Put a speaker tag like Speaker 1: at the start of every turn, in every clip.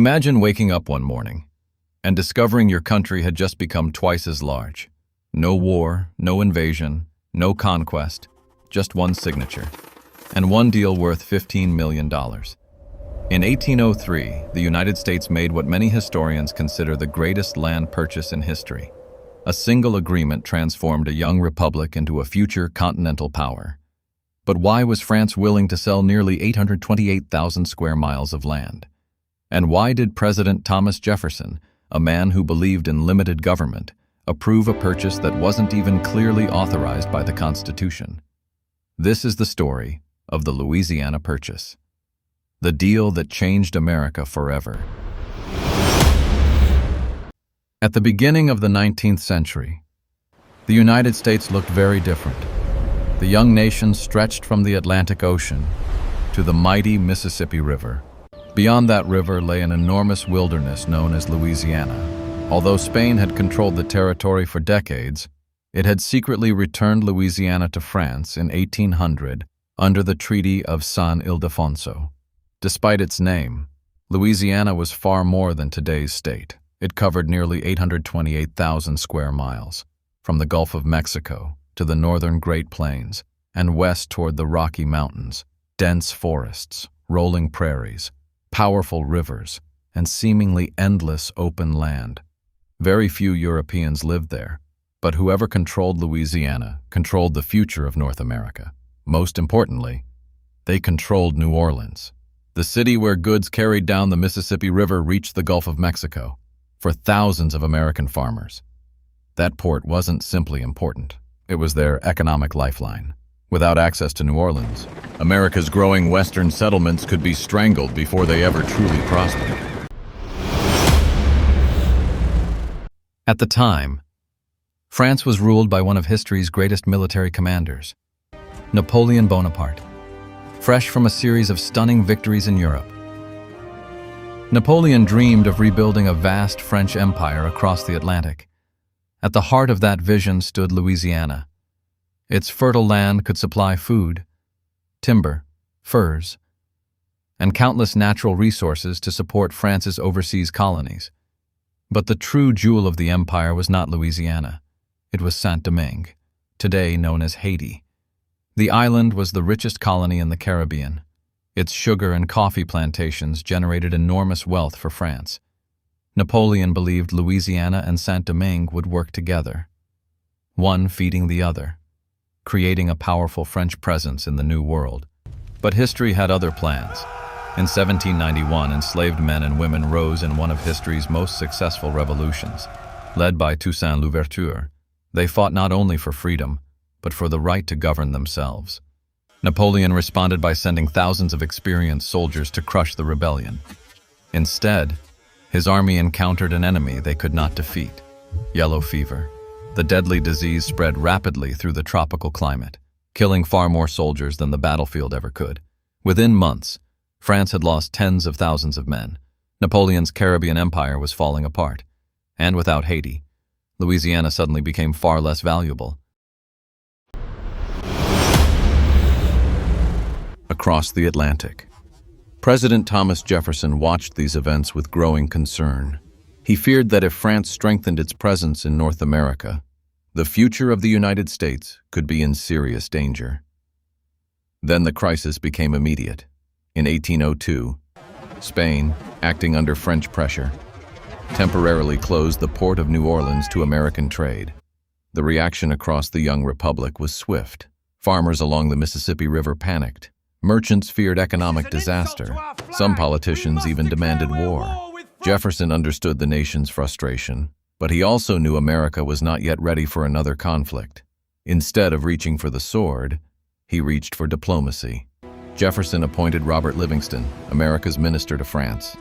Speaker 1: Imagine waking up one morning and discovering your country had just become twice as large. No war, no invasion, no conquest, just one signature, and one deal worth $15 million. In 1803, the United States made what many historians consider the greatest land purchase in history. A single agreement transformed a young republic into a future continental power. But why was France willing to sell nearly 828,000 square miles of land? And why did President Thomas Jefferson, a man who believed in limited government, approve a purchase that wasn't even clearly authorized by the Constitution? This is the story of the Louisiana Purchase, the deal that changed America forever. At the beginning of the 19th century, the United States looked very different. The young nation stretched from the Atlantic Ocean to the mighty Mississippi River. Beyond that river lay an enormous wilderness known as Louisiana. Although Spain had controlled the territory for decades, it had secretly returned Louisiana to France in 1800 under the Treaty of San Ildefonso. Despite its name, Louisiana was far more than today's state. It covered nearly 828,000 square miles, from the Gulf of Mexico to the northern Great Plains and west toward the Rocky Mountains, dense forests, rolling prairies, powerful rivers, and seemingly endless open land. Very few Europeans lived there, but whoever controlled Louisiana controlled the future of North America. Most importantly, they controlled New Orleans, the city where goods carried down the Mississippi River reached the Gulf of Mexico for thousands of American farmers. That port wasn't simply important. It was their economic lifeline. Without access to New Orleans, America's growing western settlements could be strangled before they ever truly prospered. At the time, France was ruled by one of history's greatest military commanders, Napoleon Bonaparte, fresh from a series of stunning victories in Europe. Napoleon dreamed of rebuilding a vast French empire across the Atlantic. At the heart of that vision stood Louisiana. Its fertile land could supply food, timber, furs, and countless natural resources to support France's overseas colonies. But the true jewel of the empire was not Louisiana. It was Saint-Domingue, today known as Haiti. The island was the richest colony in the Caribbean. Its sugar and coffee plantations generated enormous wealth for France. Napoleon believed Louisiana and Saint-Domingue would work together, one feeding the other, creating a powerful French presence in the New World. But history had other plans. In 1791, enslaved men and women rose in one of history's most successful revolutions. Led by Toussaint Louverture, they fought not only for freedom, but for the right to govern themselves. Napoleon responded by sending thousands of experienced soldiers to crush the rebellion. Instead, his army encountered an enemy they could not defeat: yellow fever. The deadly disease spread rapidly through the tropical climate, killing far more soldiers than the battlefield ever could. Within months, France had lost tens of thousands of men. Napoleon's Caribbean empire was falling apart. And without Haiti, Louisiana suddenly became far less valuable. Across the Atlantic, President Thomas Jefferson watched these events with growing concern. He feared that if France strengthened its presence in North America, the future of the United States could be in serious danger. Then the crisis became immediate. In 1802, Spain, acting under French pressure, temporarily closed the port of New Orleans to American trade. The reaction across the young republic was swift. Farmers along the Mississippi River panicked. Merchants feared economic disaster. Some politicians even demanded war. Jefferson understood the nation's frustration, but he also knew America was not yet ready for another conflict. Instead of reaching for the sword, he reached for diplomacy. Jefferson appointed Robert Livingston, America's minister to France,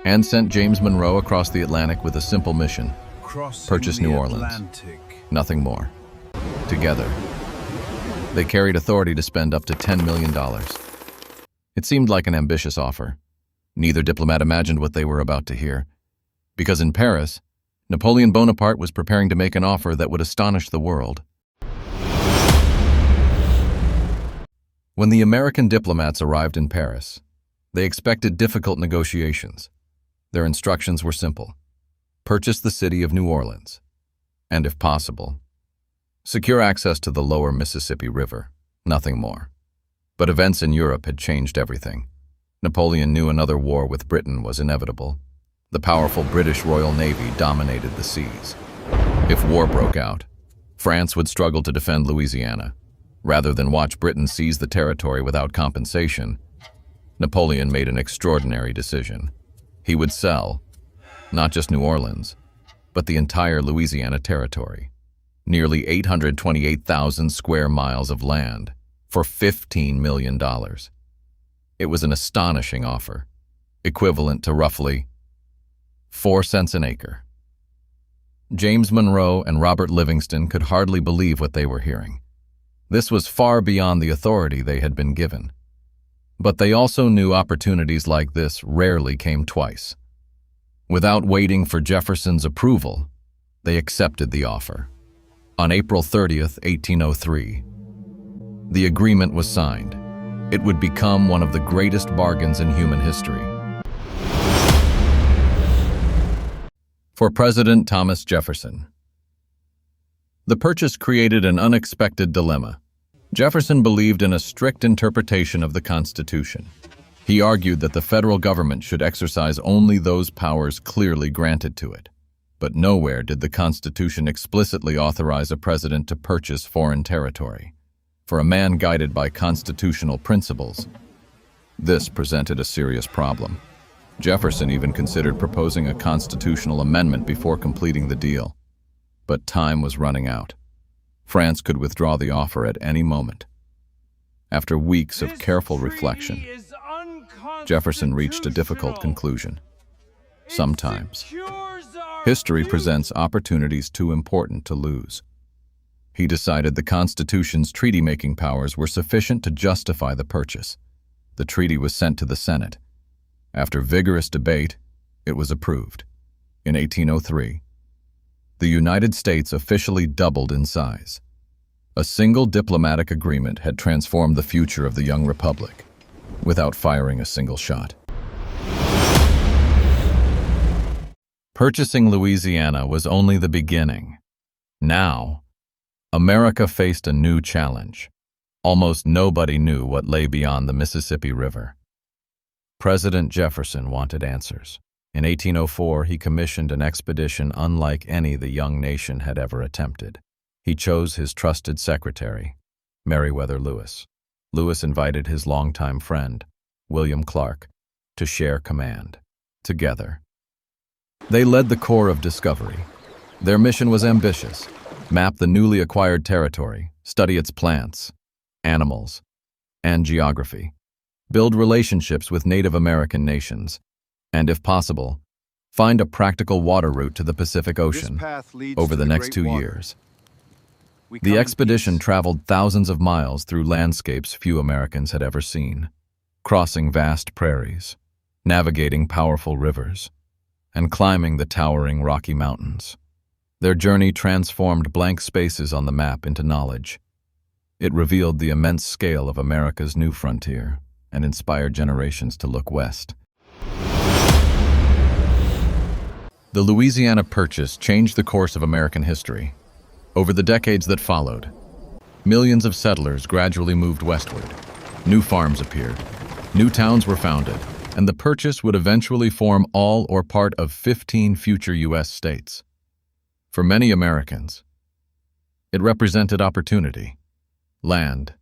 Speaker 1: and sent James Monroe across the Atlantic with a simple mission: purchase New Orleans. Nothing more. Together, they carried authority to spend up to $10 million. It seemed like an ambitious offer. Neither diplomat imagined what they were about to hear. Because in Paris, Napoleon Bonaparte was preparing to make an offer that would astonish the world. When the American diplomats arrived in Paris, they expected difficult negotiations. Their instructions were simple: purchase the city of New Orleans, and if possible, secure access to the lower Mississippi River, nothing more. But events in Europe had changed everything. Napoleon knew another war with Britain was inevitable. The powerful British Royal Navy dominated the seas. If war broke out, France would struggle to defend Louisiana. Rather than watch Britain seize the territory without compensation, Napoleon made an extraordinary decision. He would sell, not just New Orleans, but the entire Louisiana territory, nearly 828,000 square miles of land, for $15 million. It was an astonishing offer, equivalent to roughly 4 cents an acre. James Monroe and Robert Livingston could hardly believe what they were hearing. This was far beyond the authority they had been given. But they also knew opportunities like this rarely came twice. Without waiting for Jefferson's approval, they accepted the offer. On April 30th, 1803, the agreement was signed. It would become one of the greatest bargains in human history. For President Thomas Jefferson, the purchase created an unexpected dilemma. Jefferson believed in a strict interpretation of the Constitution. He argued that the federal government should exercise only those powers clearly granted to it. But nowhere did the Constitution explicitly authorize a president to purchase foreign territory. For a man guided by constitutional principles, this presented a serious problem. Jefferson even considered proposing a constitutional amendment before completing the deal. But time was running out. France could withdraw the offer at any moment. After weeks of careful reflection, Jefferson reached a difficult conclusion. Sometimes, history presents opportunities too important to lose. He decided the Constitution's treaty-making powers were sufficient to justify the purchase. The treaty was sent to the Senate. After vigorous debate, it was approved. In 1803, the United States officially doubled in size. A single diplomatic agreement had transformed the future of the young republic, without firing a single shot. Purchasing Louisiana was only the beginning. Now, America faced a new challenge. Almost nobody knew what lay beyond the Mississippi River. President Jefferson wanted answers. In 1804, he commissioned an expedition unlike any the young nation had ever attempted. He chose his trusted secretary, Meriwether Lewis. Lewis invited his longtime friend, William Clark, to share command. Together, they led the Corps of Discovery. Their mission was ambitious: map the newly acquired territory, study its plants, animals, and geography, build relationships with Native American nations, and, if possible, find a practical water route to the Pacific Ocean over the next 2 years. The expedition traveled thousands of miles through landscapes few Americans had ever seen, crossing vast prairies, navigating powerful rivers, and climbing the towering Rocky Mountains. Their journey transformed blank spaces on the map into knowledge. It revealed the immense scale of America's new frontier and inspired generations to look west. The Louisiana Purchase changed the course of American history. Over the decades that followed, millions of settlers gradually moved westward. New farms appeared, new towns were founded, and the purchase would eventually form all or part of 15 future U.S. states. For many Americans, it represented opportunity, land,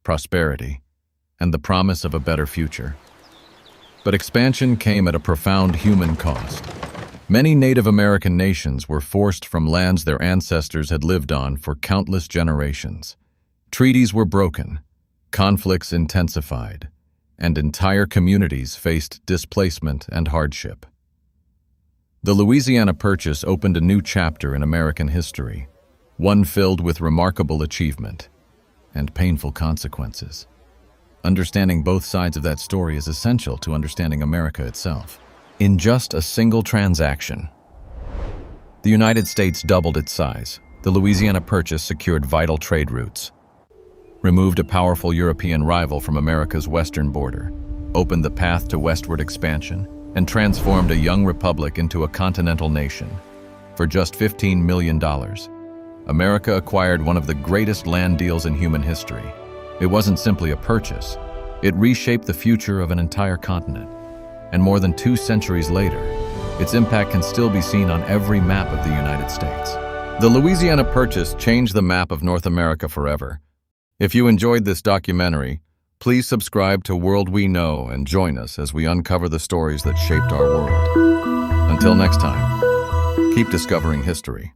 Speaker 1: prosperity, and the promise of a better future. But expansion came at a profound human cost. Many Native American nations were forced from lands their ancestors had lived on for countless generations. Treaties were broken, conflicts intensified, and entire communities faced displacement and hardship. The Louisiana Purchase opened a new chapter in American history, one filled with remarkable achievement and painful consequences. Understanding both sides of that story is essential to understanding America itself. In just a single transaction, the United States doubled its size. The Louisiana Purchase secured vital trade routes, removed a powerful European rival from America's western border, opened the path to westward expansion, and transformed a young republic into a continental nation. For just $15 million, America acquired one of the greatest land deals in human history. It wasn't simply a purchase. It reshaped the future of an entire continent. And more than 2 centuries later, its impact can still be seen on every map of the United States. The Louisiana Purchase changed the map of North America forever. If you enjoyed this documentary, please subscribe to World We Know and join us as we uncover the stories that shaped our world. Until next time, keep discovering history.